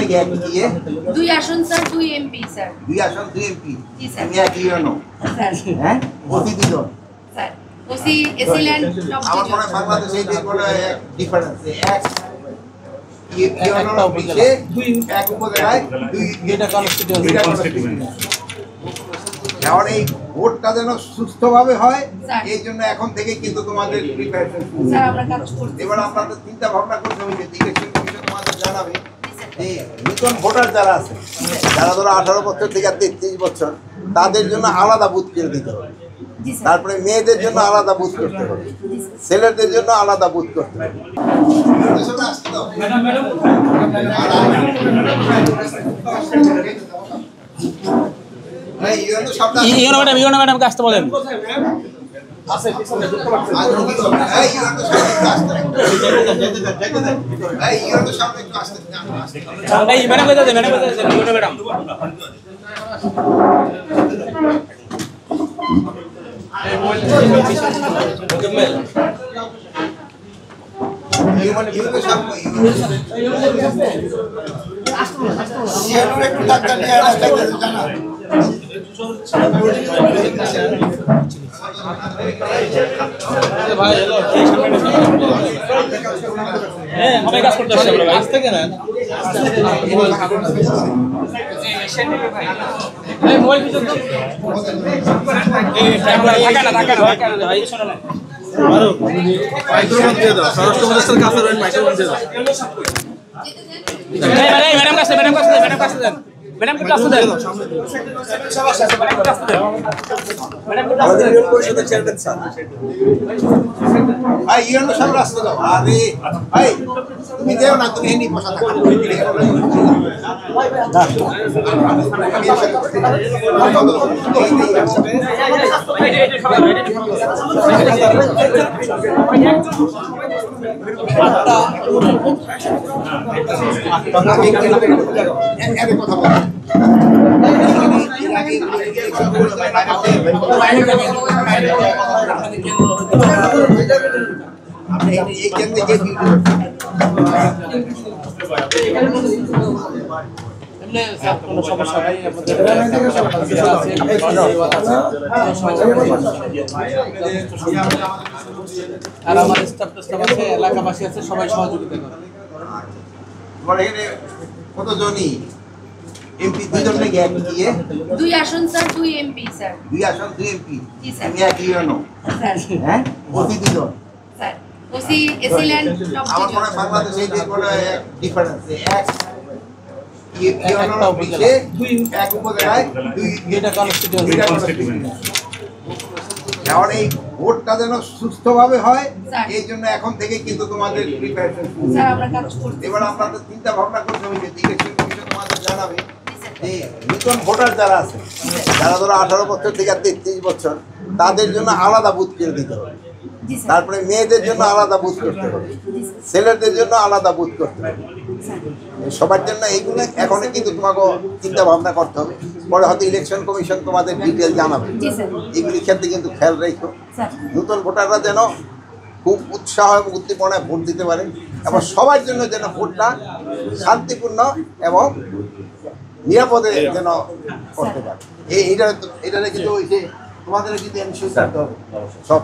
Gap দিয়ে 2 আসন sir 2 MP sir 2 আসন 2 এমপি জি স্যার আমি এক ইউনো স্যার হ্যাঁ প্রতিদিন স্যার ওসি এসি ল্যান্ড আমার মনে হয় বাংলাদেশে এই যে কোনো ডিফারেন্স এক ইউনো পিছে এক উপজেলায় 2 এটা কনস্টিটিউয়েন্সি এখন এই ভোটটা যেন সুস্থভাবে হয় স্যার। এই জন্য এখন থেকে কিন্তু তোমাদের প্রিপারেশন স্যার আমরা কাজ করছি এবার আপনাদের চিন্তা ভাবনা করতে হবে যে ইলেকশন কমিশন তোমাদের জানাবে যে নতুন ভোটার যারা আছে যারা ধরো 18 বছর থেকে 33 বছর তাদের জন্য আলাদা বুথ করে দিতে হবে জি স্যার তারপরে মেয়েদের জন্য আলাদা বুথ করতে হবে ছেলেদের জন্য আলাদা বুথ করতে হবে ইউনো ম্যাডামকে আসতে বলেন এই ম্যাডাম কোথায় ম্যাডাম ইউনো ম্যাডাম সবাই কাজ করতে আসছে ভাই থেকে না মোবাইল পিছন তো ভাই শোনো না মাইক্রোফোন দিয়ে দাও স্বরাষ্ট্র উপদেষ্টার কাছে রয়েছে মাইক্রোফোন দিয়ে দাও ম্যাডাম কাছে ম্যাডাম কাছে দেন ম্যাডামকে ক্লাস দেন আমাদের ইউনিয়ন পরিষদের চেয়ারম্যান স্যার ভাই ইউনো সব রাস্তা দাও আরে ভাই তুমি দেও না তুমি এনি বসা থাকো কথা বল আপনি এই কেন্দ্রে গিয়ে কোনো সমস্যা নাই আর আমার স্টাফ আছে এলাকাবাসী আছে সবাই সহযোগিতা করে তোমার এখানে কতজনই এমপি দুজনে গ্যাপ দিয়ে 2 আসন স্যার 2 এমপি স্যার 2 আসন 2 এমপি জি স্যার আমি এক ইউনো স্যার হ্যাঁ প্রতিদিন স্যার ওসি এসি ল্যান্ড আমার মনে হয় বাংলাদেশে এই যে কোনো ডিফারেন্স এক ইউনো পিছে এক উপজেলায় 2 এটা কনস্টিটিউয়েন্সি এখন এই ভোটটা যেন সুস্থভাবে হয় স্যার। এই জন্য এখন থেকে কিন্তু তোমাদের প্রিপারেশন স্যার আমরা কাজ করছি এবার আপনাদের চিন্তা ভাবনা করতে হবে যে ইলেকশন কমিশন তোমাদের জানাবে যে নতুন ভোটার যারা আছে যারা ধরো 18 বছর থেকে 33 বছর তাদের জন্য আলাদা বুথ করে দিতে হবে জি স্যার তারপরে মেয়েদের জন্য আলাদা বুথ করতে হবে ছেলেদের জন্য আলাদা বুথ করতে হবে সবার জন্য এইগুলো এখন কিন্তু তোমাকে চিন্তা ভাবনা করতে হবে পরে হয়তো ইলেকশন কমিশন তোমাদের ডিটেল জানাবে জি স্যার এগুলির ক্ষেত্রে কিন্তু খেয়াল রেখো স্যার নতুন ভোটাররা যেন খুব উৎসাহ এবং উদ্দীপনায় ভোট দিতে পারে এবং সবার জন্য যেন ভোটটা শান্তিপূর্ণ এবং নিরাপদে যেন করতে পারে এটা কিন্তু ওই যে তোমাদের কিন্তু এনশিওর করতে হবে সব